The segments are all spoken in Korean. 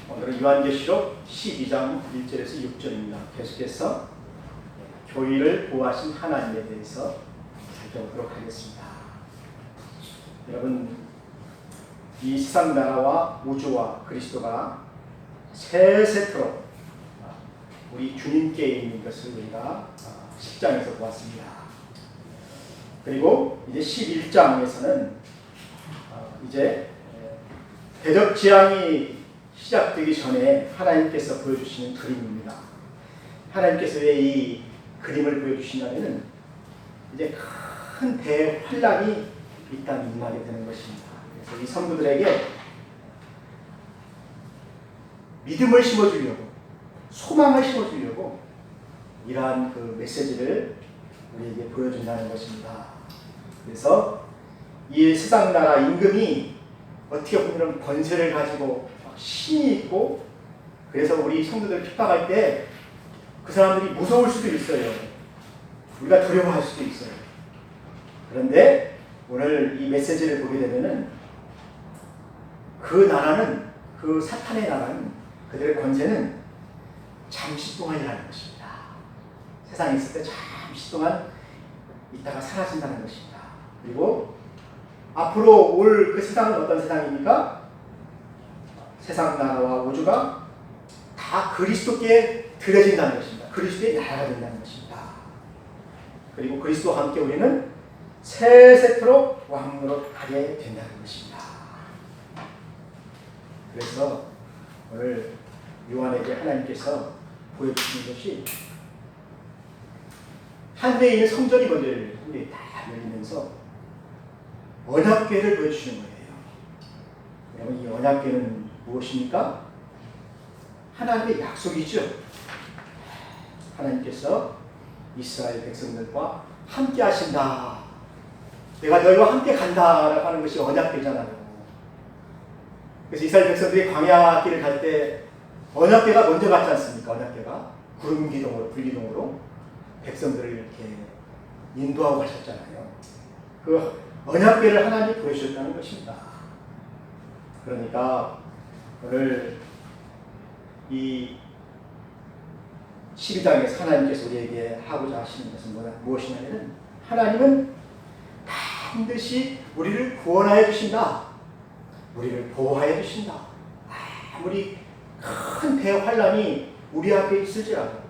오늘은 요한계시록 12장 1절에서 6절입니다. 계속해서 교회를 보호하신 하나님에 대해서 살펴보도록 하겠습니다. 여러분, 이 세상 나라와 우주와 그리스도가 세세토록 우리 주님께 있는 것을 우리가 10장에서 보았습니다. 그리고 이제 11장에서는 이제 대적지향이 시작되기 전에 하나님께서 보여주시는 그림입니다. 하나님께서 왜 이 그림을 보여주시냐면은 이제 큰 대환란이 이 땅에 임하게 되는 것입니다. 그래서 이 성도들에게 믿음을 심어주려고, 소망을 심어주려고 이러한 그 메시지를 우리에게 보여준다는 것입니다. 그래서 이 세상 나라 임금이 어떻게 보면 권세를 가지고 힘이 있고, 그래서 우리 성도들 핍박할 때 그 사람들이 무서울 수도 있어요. 우리가 두려워할 수도 있어요. 그런데 오늘 이 메시지를 보게 되면은 그 나라는, 그 사탄의 나라는, 그들의 권세는 잠시 동안이라는 것입니다. 세상에 있을 때 잠시 동안 있다가 사라진다는 것입니다. 그리고 앞으로 올 그 세상은 어떤 세상입니까? 세상 나라와 우주가 다 그리스도께 드려진다는 것입니다. 그리스도의 나라가 된다는 것입니다. 그리고 그리스도와 함께 우리는 세세토록 왕노릇 하게 된다는 것입니다. 그래서 오늘 요한에게 하나님께서 보여주시는 것이 한대에 있는 성전이 먼저 다 열리면서 언약궤를 보여주시는 거예요. 여러분, 이 언약궤는 무엇입니까? 하나님의 약속이죠. 하나님께서 이스라엘 백성들과 함께 하신다, 내가 너희와 함께 간다라고 하는 것이 언약궤잖아요. 그래서 이스라엘 백성들이 광야 길을 갈 때 언약궤가 먼저 갔지 않습니까? 언약궤가 구름 기둥으로, 불기둥으로 백성들을 이렇게 인도하고 가셨잖아요. 그 언약궤를 하나님이 보여주셨다는 것입니다. 그러니까 오늘 이 12장에서 하나님께서 우리에게 하고자 하시는 것은 무엇이냐면, 하나님은 반드시 우리를 구원하여 주신다, 우리를 보호하여 주신다. 아무리 큰 대환란이 우리 앞에 있을지라도,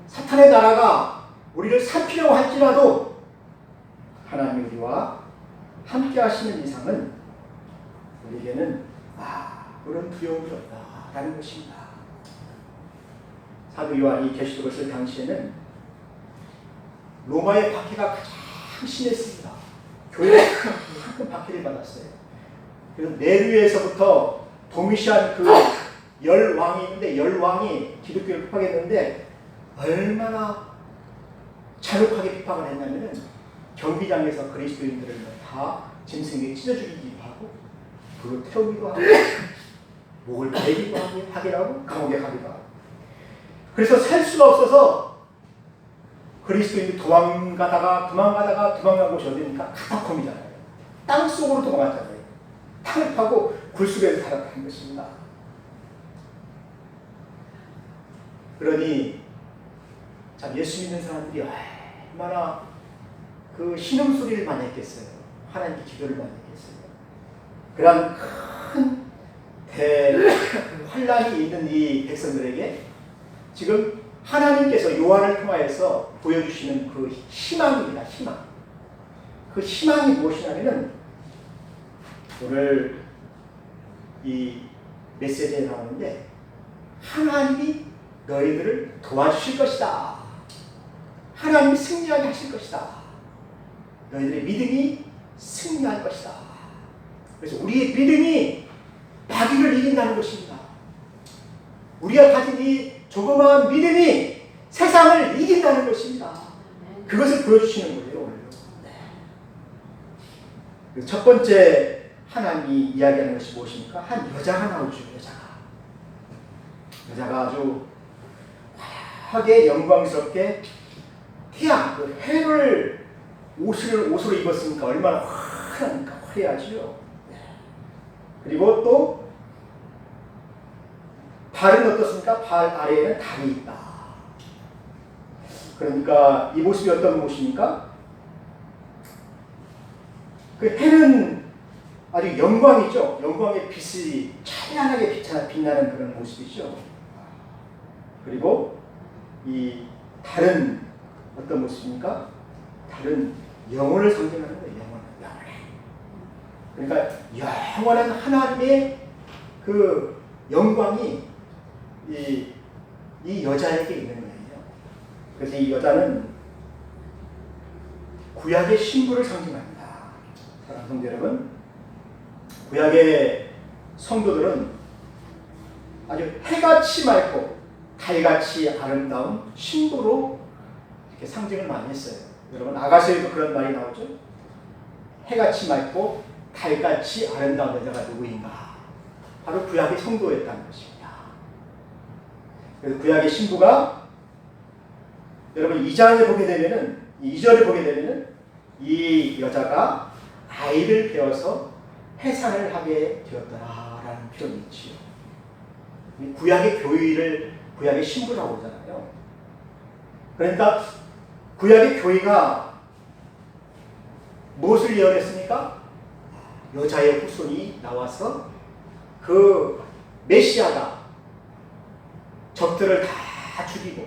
사탄의 나라가 우리를 살피려고 할지라도 하나님이 우리와 함께 하시는 이상은 우리에게는 그런 두려움이 없다라는 것입니다. 사도 요한이 계시록을 쓸 당시에는 로마의 박해가 가장 심했습니다. 교회가 큰 박해를 받았어요. 그래서 네르에서부터 도미시안 그 열왕이 있는데, 열왕이 기독교를 핍박했는데 얼마나 잔혹하게 핍박을 했냐면은 경기장에서 그리스도인들을 다 짐승에게 찢어 죽이기도 하고, 불로 태우기도 하고, 목을 베기도 하고, 감옥에 가기도 하고. 그래서 살 수가 없어서 그리스도인들이 도망가는 곳이 어디입니까? 카타콤이잖아요. 땅 속으로 도망갔잖아요. 땅을 파고 굴속에서 살았다는 것입니다. 그러니 참 예수 믿는 사람들이 얼마나 그 신음소리를 많이 했겠어요. 하나님께 기도를 많이 했겠어요. 그런 큰 대환란이 있는 이 백성들에게 지금 하나님께서 요한을 통하여서 보여주시는 그 희망입니다. 희망. 그 희망이 무엇이냐면은 오늘 이 메시지에 나오는데, 하나님이 너희들을 도와주실 것이다, 하나님이 승리하게 하실 것이다, 너희들의 믿음이 승리할 것이다. 그래서 우리의 믿음이 마귀를 이긴다는 것입니다. 우리가 가진 이 조그마한 믿음이 세상을 이긴다는 것입니다. 그것을 보여주시는 거예요, 오늘. 첫 번째 하나님이 이야기하는 것이 무엇입니까? 한 여자가 나오죠. 여자가 아주 화려하게 영광스럽게 태양, 그 해를 옷으로 입었으니까 얼마나 화려하니까 화려하지요. 그리고 또 발은 어떻습니까? 발 아래에는 달이 있다. 그러니까 이 모습이 어떤 모습입니까? 그 해는 아주 영광이죠. 영광의 빛이 찬란하게 빛나는 그런 모습이죠. 그리고 이 달은 어떤 모습입니까? 달은 영혼을 상징하는 거예요. 그러니까 영원한 하나님의 그 영광이 이 여자에게 있는 거예요. 그래서 이 여자는 구약의 신부를 상징합니다. 사랑하는 성도 여러분, 구약의 성도들은 아주 해같이 맑고 달같이 아름다운 신부로 이렇게 상징을 많이 했어요. 여러분 아가서에도 그런 말이 나오죠. 해같이 맑고 달같이 아름다운 여자가 누구인가? 바로 구약의 성도였다는 것입니다. 그래서 구약의 신부가 여러분 2장에 보게 되면은 2절을 보게 되면은 이 여자가 아이를 배워서 해산을 하게 되었더라라는 표현이 있지요. 구약의 교회를 구약의 신부라고 하잖아요. 그러니까 구약의 교회가 무엇을 예언했습니까? 여자의 후손이 나와서 그 메시아가 적들을 다 죽이고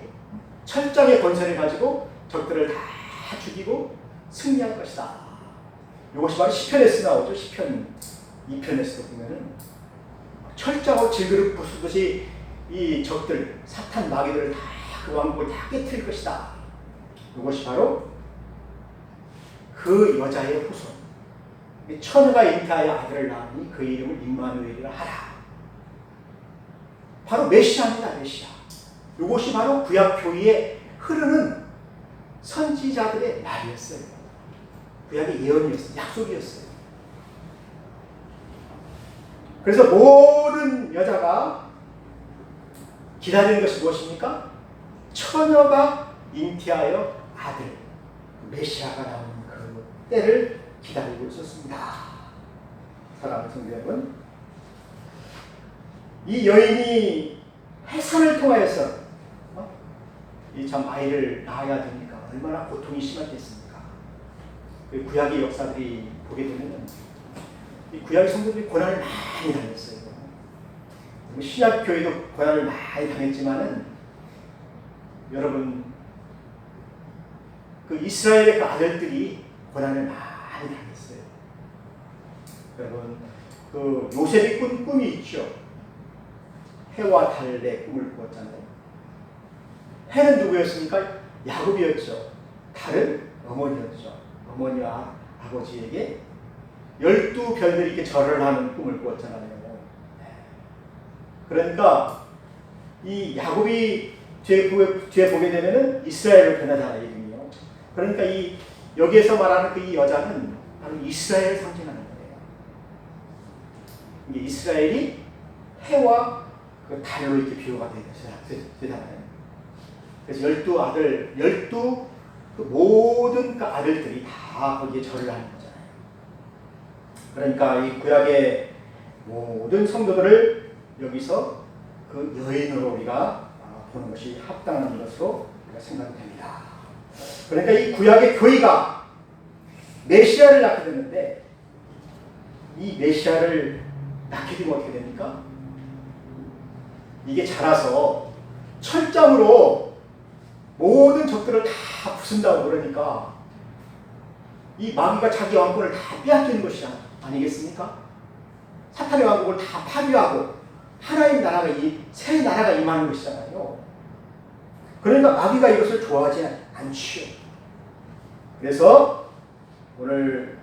철장의 권세를 가지고 적들을 다 죽이고 승리할 것이다. 이것이 바로 시편에서 나오죠. 시편 2편에서도 보면은 철장으로 질그릇 부수듯이 이 적들 사탄 마귀들을 다 그 왕국을 다 깨뜨릴 것이다. 이것이 바로 그 여자의 후손. 처녀가 잉태하여 아들을 낳으니 그 이름을 임마누엘이라 하라. 바로 메시아입니다. 메시아. 이것이 바로 구약 교회에 흐르는 선지자들의 말이었어요. 구약의 예언이었어요. 약속이었어요. 그래서 모든 여자가 기다리는 것이 무엇입니까? 처녀가 잉태하여 아들, 메시아가 나오는 그 때를 기다리고 있었습니다. 사랑하는 성도 여러분, 이 여인이 해산을 통하여서 이 참 아이를 낳아야 되니까 얼마나 고통이 심했겠습니까? 구약의 역사들이 보게 되면 이 구약의 성도들이 고난을 많이 당했어요. 신약 교회도 고난을 많이 당했지만은 여러분 그 이스라엘의 그 아들들이 고난을 많이 당했어요. 여러분 그 요셉이 꾼 꿈이 있죠. 해와 달의 꿈을 꾸었잖아요. 해는 누구였습니까? 야곱이었죠. 달은 어머니였죠. 어머니와 아버지에게 12별들이 이렇게 절을 하는 꿈을 꾸었잖아요. 그러니까 이 야곱이 뒤에 보게 되면은 이스라엘로 변하잖아요. 이름이요. 그러니까 이 여기에서 말하는 그 이 여자는 바로 이스라엘을 상징하는 거예요. 이게 이스라엘이 해와 그 달로 이렇게 비유가 되잖아요. 그래서 12 그 모든 그 아들들이 다 거기에 절을 하는 거잖아요. 그러니까 이 구약의 모든 성도들을 여기서 그 여인으로 우리가 보는 것이 합당한 것으로 우리가 생각됩니다. 그러니까 이 구약의 교회가 메시아를 낳게 되는데 이 메시아를 낳게 되면 어떻게 됩니까? 이게 자라서 철장으로 모든 적들을 다 부순다고 그러니까 이 마귀가 자기 왕권을 다 빼앗기는 것이 아니겠습니까? 사탄의 왕국을 다 파괴하고 하나의 나라가 새 나라가 임하는 것이잖아요. 그러니까 마귀가 이것을 좋아하지 않지요. 그래서 오늘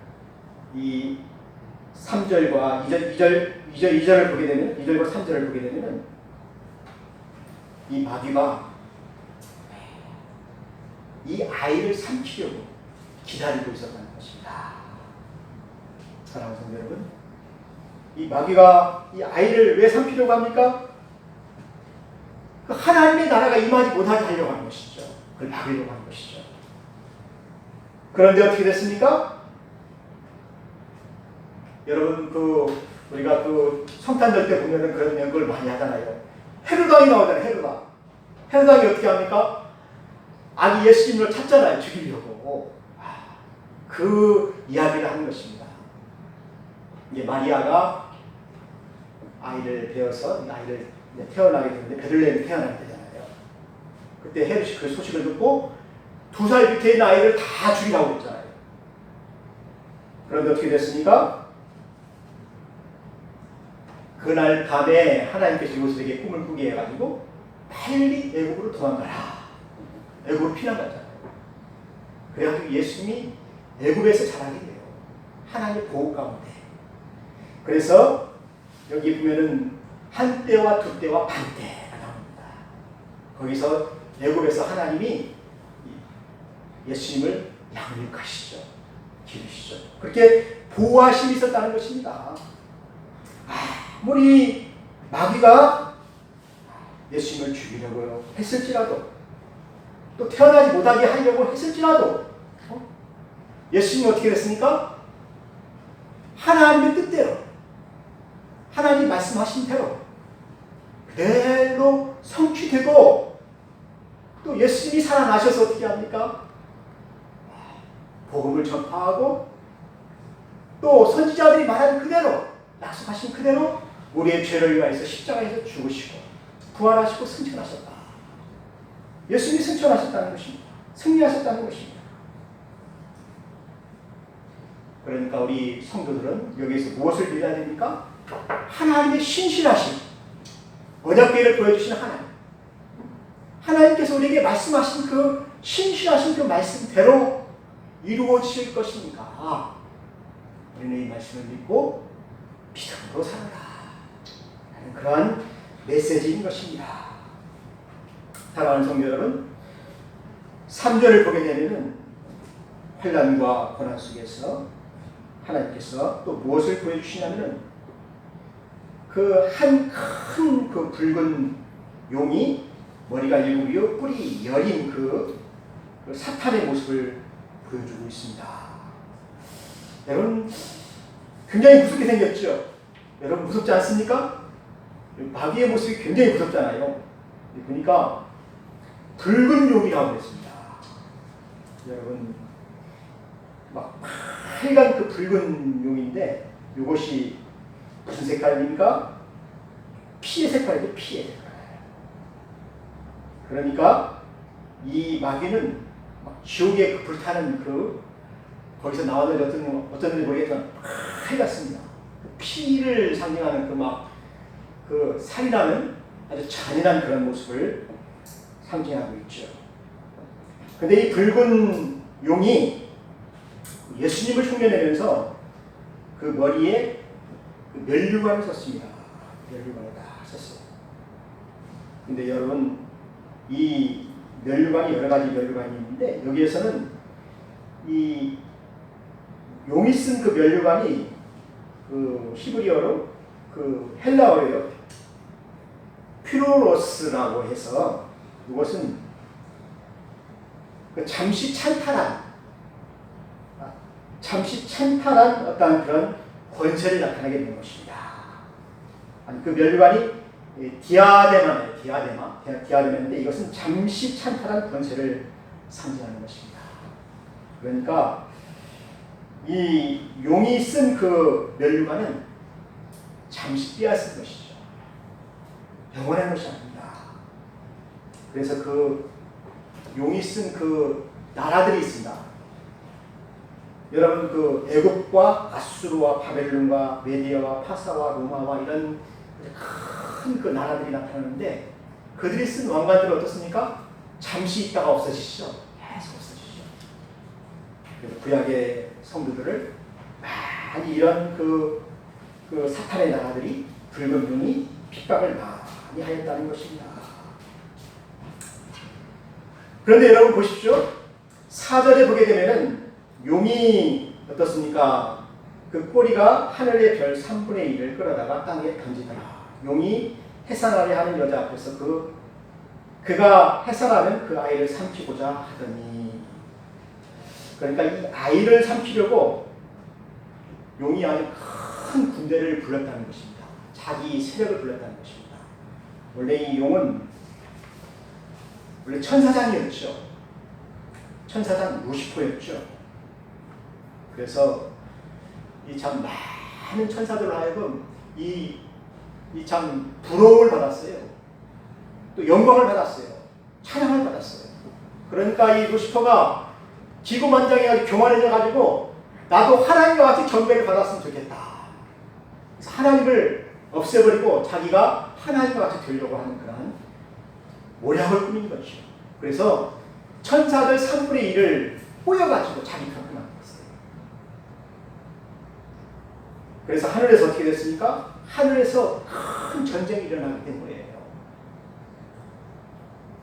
이 3절과 2절을 보게 되면 2절과 3절을 보게 되면 이 마귀가 이 아이를 삼키려고 기다리고 있었다는 것입니다. 사랑하는 성도 여러분, 이 마귀가 이 아이를 왜 삼키려고 합니까? 그 하나님의 나라가 임하지 못하게 하려고 하는 것이죠. 그걸 막으려고 하는 것이죠. 그런데 어떻게 됐습니까? 여러분 우리가 성탄절 때 보면은 그런 연극을 많이 하잖아요. 헤로당이 나오잖아요. 헤로당. 헤로당이 어떻게 합니까? 아기 예수님을 찾잖아요. 죽이려고. 그 이야기를 하는 것입니다. 이제 마리아가 아이를 배워서 아이를 태어나게 되는데 베들레헴에 태어나게 되잖아요. 그때 헤롯이 그 소식을 듣고 2살 밑에 있는 아이를 다 죽이라고 했잖아요. 그런데 어떻게 됐습니까? 그날 밤에 하나님께서 요셉에게 꿈을 꾸게 해가지고 빨리 애국으로 도망가라. 애국으로 피난갔잖아요. 그래가지고 예수님이 애국에서 자라게 돼요. 하나님의 보호 가운데. 그래서 여기 보면은 한때와 두때와 반때가 나옵니다. 거기서 애국에서 하나님이 예수님을 양육하시죠. 기르시죠. 그렇게 보호하심이 있었다는 것입니다. 아무리 마귀가 예수님을 죽이려고 했을지라도 또 태어나지 못하게 하려고 했을지라도 예수님이 어떻게 됐습니까? 하나님의 뜻대로 하나님 말씀하신 대로 그대로 성취되고 또 예수님이 살아나셔서 어떻게 합니까? 복음을 전파하고 또 선지자들이 말한 그대로 약속하신 그대로 우리의 죄를 위하여서 십자가에서 죽으시고 부활하시고 승천하셨다. 예수님이 승천하셨다는 것입니다. 승리하셨다는 것입니다. 그러니까 우리 성도들은 여기에서 무엇을 믿어야 됩니까? 하나님의 신실하심, 언약궤를 보여주시는 하나님께서 우리에게 말씀하신 그 신실하신 그 말씀대로 이루어질 것이니까 우리는 이 말씀을 믿고 믿음으로 살아라 하는 그러한 메시지인 것입니다. 사랑하는 성도 여러분, 3절을 보게 되면 환난과 고난 속에서 하나님께서 또 무엇을 보여주시냐면 그 한 큰 그 붉은 용이 머리가 7이요 뿔이 여린 그 사탄의 모습을 보여주고 있습니다. 여러분 굉장히 무섭게 생겼죠? 여러분 무섭지 않습니까? 마귀의 모습이 굉장히 무섭잖아요. 보니까 붉은 용이라고 했습니다. 여러분 막 빨간 그 붉은 용인데 이것이 무슨 색깔입니까? 피의 색깔이죠. 피의 색깔. 그러니까 이 마귀는 막 지옥에 그 불타는 그 거기서 나왔는지 어쩐지 모르겠지만 빨갛습니다. 그 피를 상징하는 그 막 그 살인하는 아주 잔인한 그런 모습을 상징하고 있죠. 근데 이 붉은 용이 예수님을 흉내내면서 그 머리에 그 면류관을 썼습니다. 면류관을 다 썼어요. 근데 여러분 이 면류관이 여러 가지 면류관이 있는데 여기에서는 이 용이 쓴 그 면류관이 그 히브리어로 그 헬라어예요. 퓨로로스라고 해서 이것은 그 잠시 찬탈한 어떤 그런 권세를 나타내게 되는 것입니다. 아니, 그 면류관이 디아데마인데 이것은 잠시 찬탈한 권세를 상징하는 것입니다. 그러니까 이 용이 쓴 그 면류관은 잠시 빼앗은 것이죠. 영원한 것이 아닙니다. 그래서 그 용이 쓴 그 나라들이 있습니다. 여러분 그 애국과 아수르와 바벨론과 메디아와 파사와 로마와 이런 큰 그 나라들이 나타나는데 그들이 쓴 왕관들은 어떻습니까? 잠시 있다가 없어지시죠. 계속 없어지시죠. 그래서 구약의 성도들을 많이 이런 그 사탄의 나라들이 붉은 용이 핍박을 많이 하였다는 것입니다. 그런데 여러분 보십시오. 4절에 보게 되면은 용이 어떻습니까? 그 꼬리가 하늘의 별 3분의 1을 끌어다가 땅에 던지더라. 용이 해산하려 하는 여자 앞에서 그가 해산하는 그 아이를 삼키고자 하더니, 그러니까 이 아이를 삼키려고 용이 아주 큰 군대를 불렀다는 것입니다. 자기 세력을 불렀다는 것입니다. 원래 이 용은 원래 천사장이었죠. 천사장 루시퍼였죠. 그래서 이 참 많은 천사들로 하여금 이 참 부러움을 받았어요. 또 영광을 받았어요. 찬양을 받았어요. 그러니까 이 루시퍼가 기고만장해가지고 교만해져가지고 나도 하나님과 같이 경배를 받았으면 좋겠다. 그래서 하나님을 없애버리고 자기가 하나님과 같이 되려고 하는 그런 모략을 꾸민 것이죠. 그래서 천사들 3분의 1을 꼬여가지고 자기 편을 만들었어요. 그래서 하늘에서 어떻게 됐습니까? 하늘에서 큰 전쟁이 일어나기 때문이에요.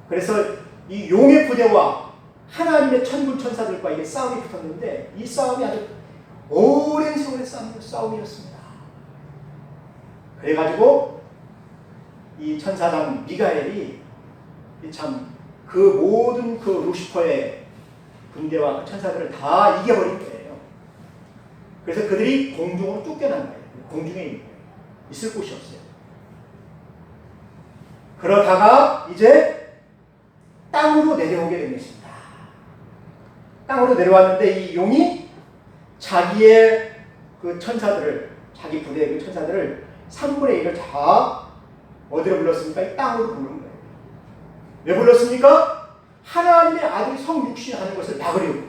그래서 이 용의 부대와 하나님의 천군 천사들과 이게 싸움이 붙었는데 이 싸움이 아주 오랜 세월의 싸움이었습니다. 그래가지고 이 천사장 미가엘이 참 그 모든 그 루시퍼의 군대와 그 천사들을 다 이겨버린 거예요. 그래서 그들이 공중으로 쫓겨난 거예요. 공중에 있을 곳이 없어요. 그러다가 이제 땅으로 내려오게 된 것입니다. 땅으로 내려왔는데 이 용이 자기의 그 천사들을, 자기 부대의 그 천사들을 3분의 1을 다 어디로 불렀습니까? 이 땅으로 부른 거예요. 왜 불렀습니까? 하나님의 아들이 성육신하는 것을 막으려고.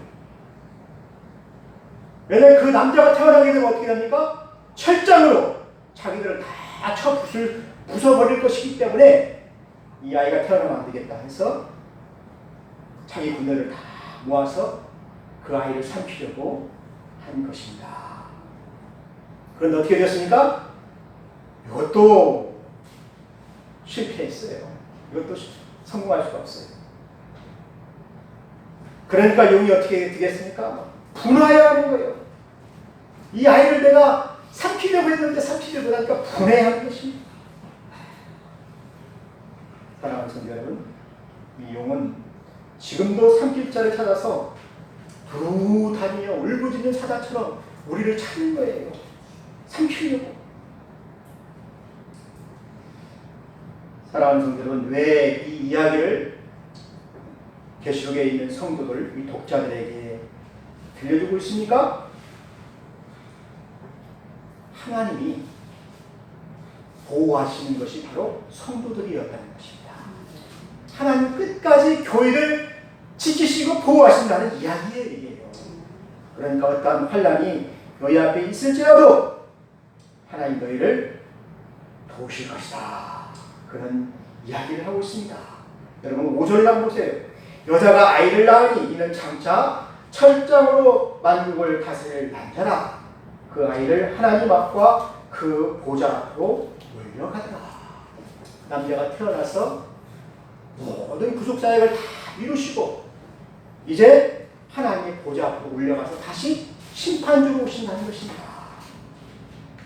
왜냐하면 그 남자가 태어나게 되면 어떻게 됩니까? 철장으로 자기들을 다 부숴버릴 것이기 때문에 이 아이가 태어나면 안 되겠다 해서 자기 군대를 다 모아서 그 아이를 삼키려고 한 것입니다. 그런데 어떻게 됐습니까? 이것도 실패했어요. 이것도 성공할 수가 없어요. 그러니까 용이 어떻게 되겠습니까? 분하여하는 거예요. 이 아이를 내가 삼키려고 했는데 삼키지 못하니까 분해하는 것입니다. 사랑하는 성도 여러분, 이 용은 지금도 삼킬 자를 찾아서 두루 다니며 울부짖는 사자처럼 우리를 찾는 거예요. 삼키려고. 사랑하는 성도 여러분, 왜 이 이야기를 계시록에 있는 성도들, 이 독자들에게 들려주고 있습니까? 하나님이 보호하시는 것이 바로 성도들이었다는 것입니다. 하나님 끝까지 교회를 지키시고 보호하신다는 이야기예요. 그러니까 어떠한 환난이 너희 앞에 있을지라도 하나님 너희를 도우실 것이다. 그런 이야기를 하고 있습니다. 여러분 5절을 한번 보세요. 여자가 아이를 낳으니 이는 장차 철장으로 만국을 다스릴 남자라. 그 아이를 하나님 앞과 그 보좌 앞으로 몰려가더라. 남자가 태어나서 모든 구속사역을 다 이루시고 이제 하나님의 보좌 앞으로 올려가서 다시 심판주로 오신다는 것입니다.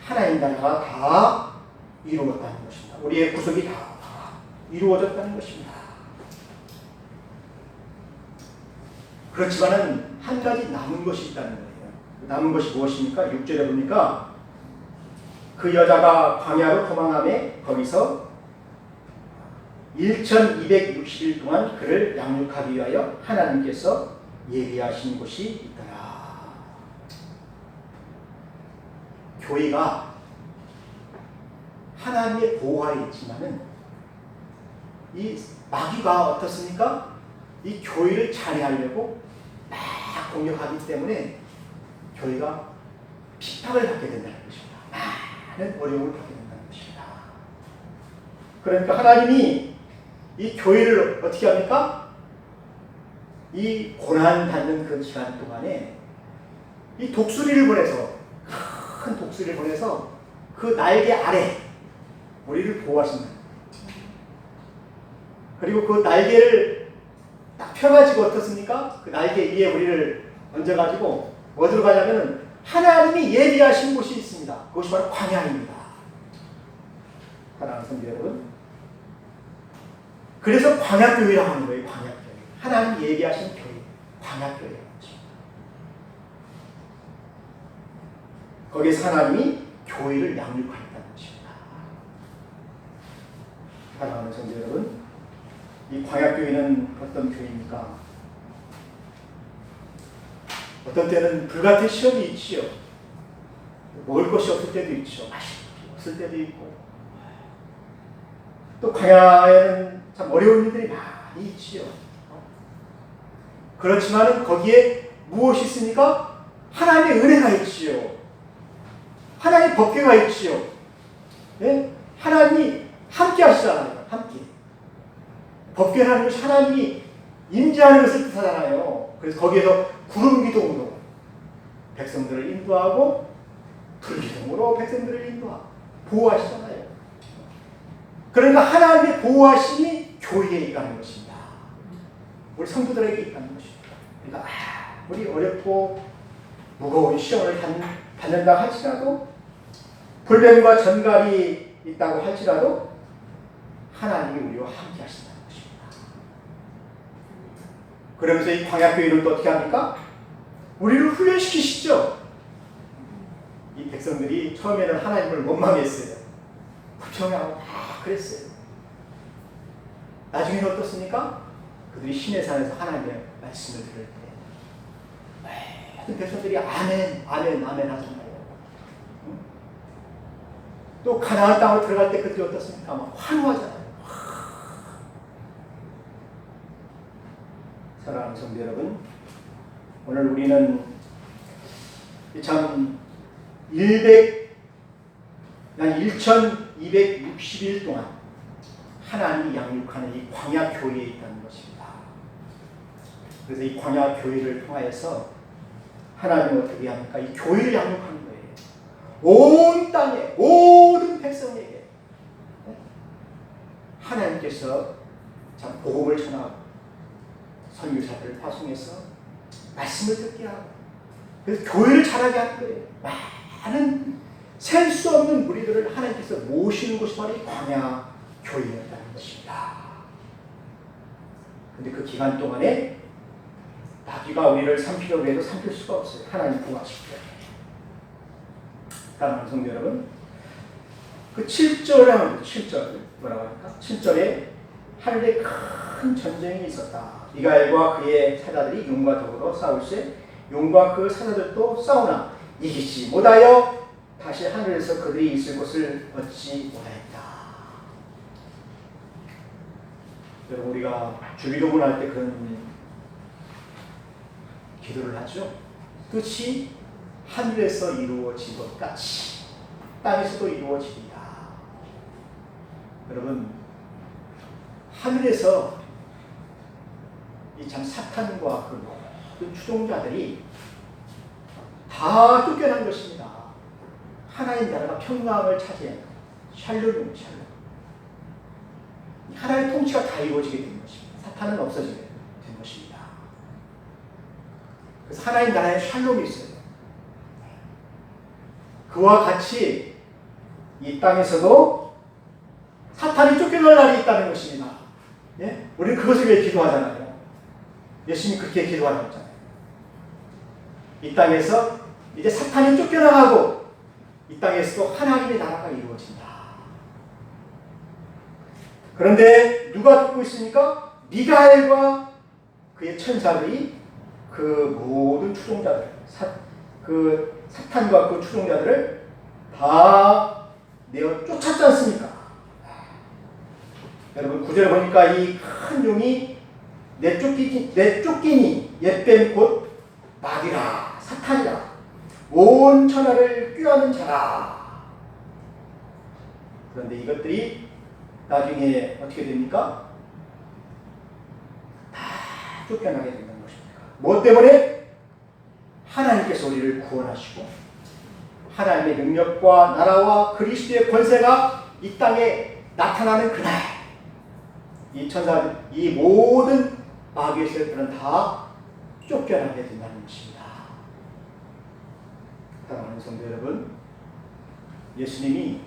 하나님 나라가 다 이루어졌다는 것입니다. 우리의 구속이 다 이루어졌다는 것입니다. 그렇지만은 한 가지 남은 것이 있다는 거예요. 남은 것이 무엇입니까? 6절에 보니까 그 여자가 광야로 도망하며 거기서 1260일 동안 그를 양육하기 위하여 하나님께서 예비하신 곳이 있더라. 교회가 하나님의 보호하에 있지만은 이 마귀가 어떻습니까? 이 교회를 잔해하려고 막 공격하기 때문에 교회가 핍박을 받게 된다는 것입니다. 많은 어려움을 받게 된다는 것입니다. 그러니까 하나님이 이 교회를 어떻게 합니까? 이 고난받는 그 기간 동안에 이 독수리를 보내서, 큰 독수리를 보내서 그 날개 아래 우리를 보호하신다. 그리고 그 날개를 딱 펴가지고 어떻습니까? 그 날개 위에 우리를 얹어가지고 어디로 가냐면은 하나님이 예비하신 곳이 있습니다. 그것이 바로 광야입니다. 사랑하는 성도 여러분, 그래서 광야교회라고 하는 거예요. 광야교회. 하나님 예비하신 교회, 광야교회라고 하죠. 거기서 하나님이 교회를 양육하겠다는 것입니다. 사랑하는 성도 여러분, 이 광야교회는 어떤 교회입니까? 어떤 때는 불같은 시험이 있지요. 먹을 것이 없을 때도 있죠. 맛이 없을 때도 있고, 또 광야에는 참 어려운 일들이 많이 있지요. 그렇지만 거기에 무엇이 있습니까? 하나님의 은혜가 있지요. 하나님의 법궤가 있지요. 네? 하나님이 함께 하시잖아요. 함께. 법궤라는 것이 하나님이 임재하는 것을 뜻하잖아요. 그래서 거기에서 구름기둥으로 백성들을 인도하고 불기둥으로 백성들을 인도하고 보호하시잖아요. 그러니까 하나님의 보호하심이 교회에 있다는 것입니다. 우리 성도들에게 있다는 것입니다. 그러니까 우리 어렵고 무거운 시험을 받는다 할지라도, 불뱀과 전갈이 있다고 할지라도 하나님이 우리와 함께 하신다는 것입니다. 그러면서 이 광야교회를 또 어떻게 합니까? 우리를 훈련시키시죠. 이 백성들이 처음에는 하나님을 원망했어요. 불평하고 그랬어요. 나중에는 어떻습니까? 그들이 시내산에서 하나님의 말씀을 들을 때 모든 백성들이 아멘, 아멘, 아멘 하잖아요. 또 가나안 땅으로 들어갈 때 그들이 어떻습니까? 막 환호하잖아요. 사랑하는 성도 여러분, 오늘 우리는 참 1260일 동안 하나님이 양육하는 이 광야 교회에 있다는 것입니다. 그래서 이 광야 교회를 통하여서 하나님은 어떻게 합니까? 이 교회를 양육하는 거예요. 온 땅의 모든 백성에게 하나님께서 참 복음을 전하고 선교사들을 파송해서 말씀을 듣게 하고, 그래서 교회를 자라게 하는 거예요. 많은 셀 수 없는 무리들을 하나님께서 모시는 것이 바로 이 광야 교회였다는 것입니다. 그런데 그 기간 동안에 마귀가 우리를 삼키려고 해도 삼킬 수가 없어요. 하나님 구하시기 때문에. 사랑하는 성도 여러분, 그 7절에 하면 7절 뭐라고 할까? 7절에 하늘에 큰 전쟁이 있었다. 미가엘과 그의 사자들이 용과 더불어 싸울세 용과 그 사자들도 싸우나 이기지 못하여 다시 하늘에서 그들이 있을 곳을 얻지 못하였다. 여러분, 우리가 주기도문 할 때 그런 기도를 하죠. 끝이 하늘에서 이루어진 것 같이 땅에서도 이루어지리라. 여러분, 하늘에서 이 참 사탄과 그 모든 추종자들이 다 쫓겨난 것입니다. 하나님 나라가 평강을 차지한 샬롬입니다. 샬롬. 하나님의 통치가 다 이루어지게 된 것입니다. 사탄은 없어지게 된 것입니다. 그래서 하나님 나라에 샬롬이 있어요. 그와 같이 이 땅에서도 사탄이 쫓겨날 날이 있다는 것입니다. 예? 우리는 그것을 위해 기도하잖아요. 예수님이 그렇게 기도하셨잖아요. 이 땅에서 이제 사탄이 쫓겨나가고 이 땅에서도 하나님의 나라가 이루어진다. 그런데 누가 듣고 있습니까? 미가엘과 그의 천사들이 그 모든 추종자들, 사탄과 그 추종자들을 다 내어 쫓았지 않습니까? 여러분, 9절에 보니까 이 큰 용이 내쫓기니 옛뱀 곧 마귀라 사탄이라 온 천하를 꾀하는 자라. 그런데 이것들이 나중에 어떻게 됩니까? 다 쫓겨나게 된다는 것입니다. 무엇 때문에? 하나님께서 우리를 구원하시고 하나님의 능력과 나라와 그리스도의 권세가 이 땅에 나타나는 그날, 이 천사들, 이 모든 마귀의 세력들은 다 쫓겨나게 된다는 것입니다. 사랑하는 성도 여러분, 예수님이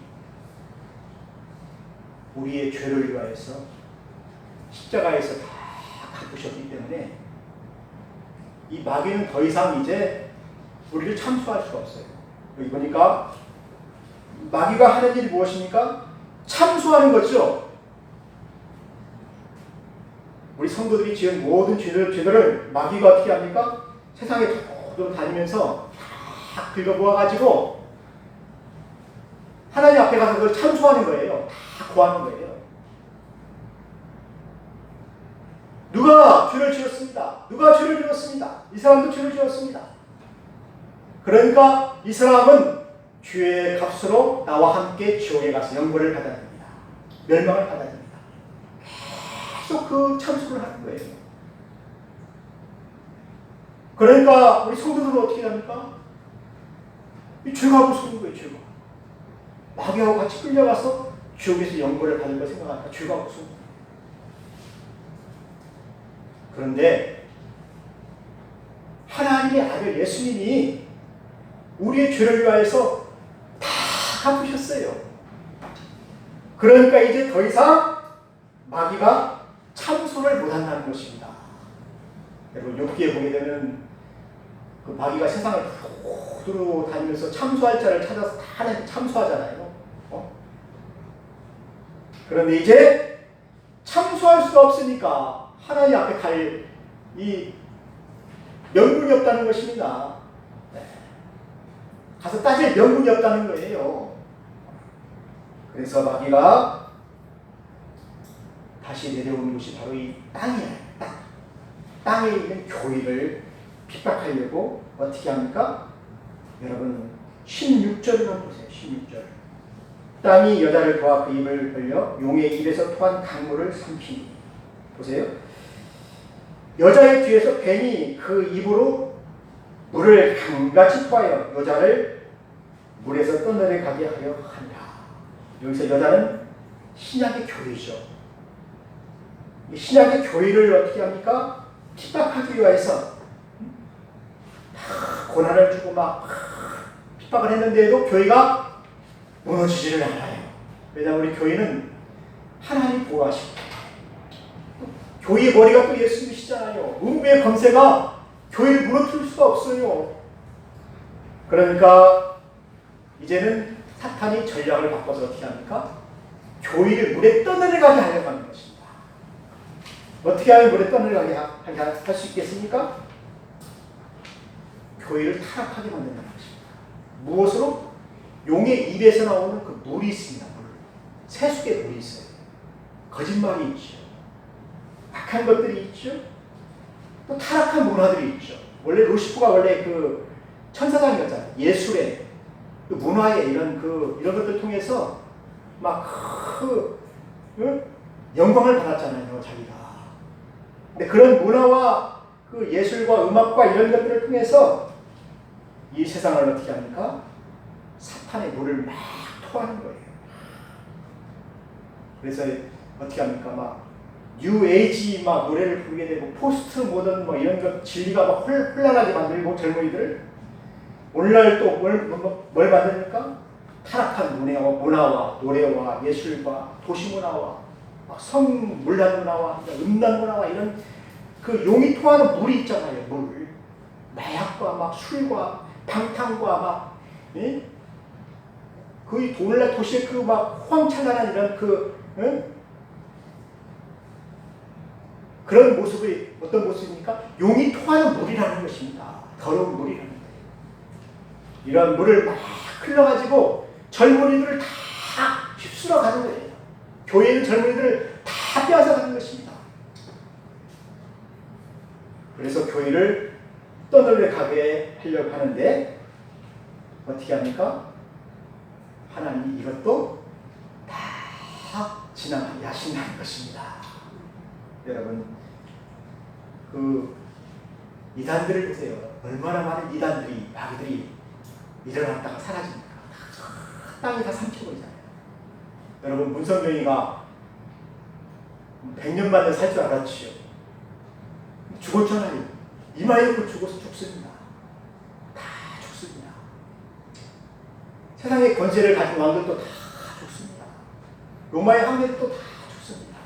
우리의 죄를 위하여서 십자가에서 다 갚으셨기 때문에 이 마귀는 더 이상 이제 우리를 참수할 수가 없어요. 여기 보니까 마귀가 하는 일이 무엇입니까? 참수하는 거죠. 우리 성도들이 지은 모든 죄들을 마귀가 어떻게 합니까? 세상에 도로 다니면서 다 긁어모아가지고 하나님 앞에 가서 그걸 참소하는 거예요. 다 고하는 거예요. 누가 죄를 지었습니다. 누가 죄를 지었습니다. 이 사람도 죄를 지었습니다. 그러니까 이 사람은 죄의 값으로 나와 함께 지옥에 가서 영벌을 받아야 됩니다. 멸망을 받아야 됩니다. 계속 그 참소를 하는 거예요. 그러니까 우리 성도들은 어떻게 합니까? 이 죄가 무서운 거예요. 죄가. 마귀하고 같이 끌려가서 지옥에서 영벌을 받을 걸 생각하니까 죄가 무서운 거예요. 그런데 하나님의 아들 예수님이 우리의 죄를 위하여서 다 갚으셨어요. 그러니까 이제 더 이상 마귀가 참소를 못한다는 것입니다. 여러분 욥기에 보게 되면 그 마귀가 세상을 도로 다니면서 참소할 자를 찾아서 다 참소하잖아요. 그런데 이제 참소할 수가 없으니까 하나님 앞에 갈 이 명분이 없다는 것입니다. 가서 따질 명분이 없다는 거예요. 그래서 마귀가 다시 내려오는 것이 바로 이 땅이에요. 땅에 있는 교회를 핍박하려고 어떻게 합니까? 여러분 16절을 한번 보세요. 16절. 땅이 여자를 도와 그 입을 벌려 용의 입에서 토한 강물을 삼키니. 보세요. 여자의 뒤에서 뱀이 그 입으로 물을 강같이 토하여 여자를 물에서 떠내려가게 하려 한다. 여기서 여자는 신약의 교회죠. 신약의 교회를 어떻게 합니까? 핍박하기 위해서 고난을 주고 막 핍박을 했는데도 교회가 무너지지를 않아요. 왜냐하면 우리 교회는 하나님 보호하시고 교회의 머리가 또 예수님이시잖아요. 음부의 권세가 교회를 무너뜨릴 수가 없어요. 그러니까 이제는 사탄이 전략을 바꿔서 어떻게 합니까? 교회를 물에 떠내려가게 하려고 하는 것입니다. 어떻게 하면 물에 떠내려가게 할 수 있겠습니까? 교회를 타락하게 만든다는 것입니다. 무엇으로? 용의 입에서 나오는 그 물이 있습니다. 물. 세속의 물이 있어요. 거짓말이 있죠. 악한 것들이 있죠. 또 타락한 문화들이 있죠. 원래 루시퍼가 원래 그 천사장이었잖아요. 예술의 그 문화의 이런 것들 통해서 막 영광을 받았잖아요, 자기가. 근데 그런 문화와 그 예술과 음악과 이런 것들을 통해서 이 세상을 어떻게 합니까? 사탄의 물을 막 토하는 거예요. 그래서 어떻게 합니까? 막 뉴 에이지 막 노래를 부르게 되고 포스트 모던 뭐 이런 것 진리가 막 혼란하게 만들고 젊은이들 오늘날 또 뭘 만듭니까? 타락한 문화와 노래와 예술과 도시 문화와 막 성물란 문화와 음란 문화와 이런 그 용이 토하는 물이 있잖아요. 물 마약과 막 술과 방탕과 막 거의 오늘날 도시의 그 막 호황찬란한 이런 그런 모습이 어떤 모습입니까? 용이 토하는 물이라는 것입니다. 더러운 물이라는 거예요. 이런 물을 막 흘러가지고 젊은이들을 다 휩쓸어 가는 거예요. 교회에 있는 젊은이들을 다 빼앗아 가는 것입니다. 그래서 교회를 떠내려가게 하려고 하는데 어떻게 합니까? 하나님이 이것도 다 지나가게 하신다는 것입니다. 여러분 그 이단들을 보세요. 얼마나 많은 이단들이 마귀들이 일어났다가 사라집니까? 땅이 다 삼켜버리잖아요. 여러분 문성경이가 100년 만에 살 줄 알았지요. 죽었잖아요. 이마에 놓고 죽어서 죽습니다. 다 죽습니다. 세상의 권세를 가진 왕들도 다 죽습니다. 로마의 황제도 다 죽습니다.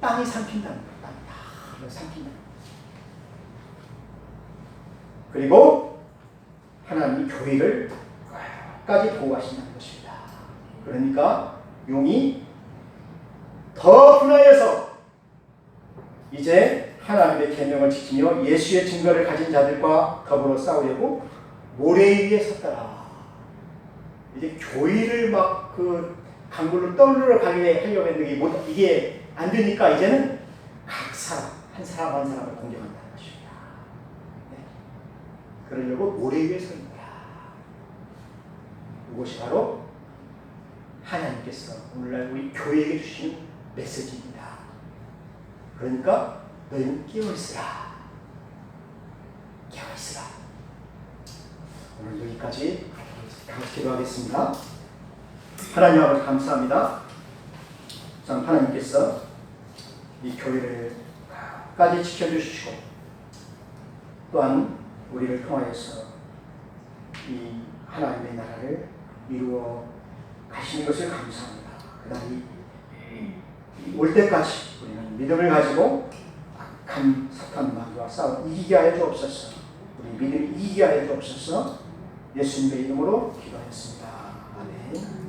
땅이 삼킨다는 거예요. 땅이 다 삼킨다는 거예요. 그리고 하나님이 교회를 끝까지 보호하신다는 것입니다. 그러니까 용이 더 더 분하여서 이제 하나님의 계명을 지키며 예수의 증거를 가진 자들과 더불어 싸우려고 모래 위에 섰더라. 이제 교회를 막 그 강물로 떠올려 가게 하려고 했는데 이게 안 되니까 이제는 각 사람 한 사람 한 사람을 공격한다는 것입니다. 네. 그러려고 모래 위에 서 있다. 이것이 바로 하나님께서 오늘날 우리 교회에게 주시는 메시지입니다. 그러니까 너희는 깨어있으라. 깨어있으라. 오늘 여기까지 기도하겠습니다. 하나님 아버지 감사합니다. 참 하나님께서 이 교회를 끝까지 지켜주시고 또한 우리를 통하여서 이 하나님의 나라를 이루어 가시는 것을 감사합니다. 그날이 올 때까지 우리는 믿음을 가지고 악한 사탄 마귀와 싸워 이기게 하여 주옵소서. 우리 믿음이 이기게 하여 주옵소서. 예수님의 이름으로 기도하였습니다. 아멘.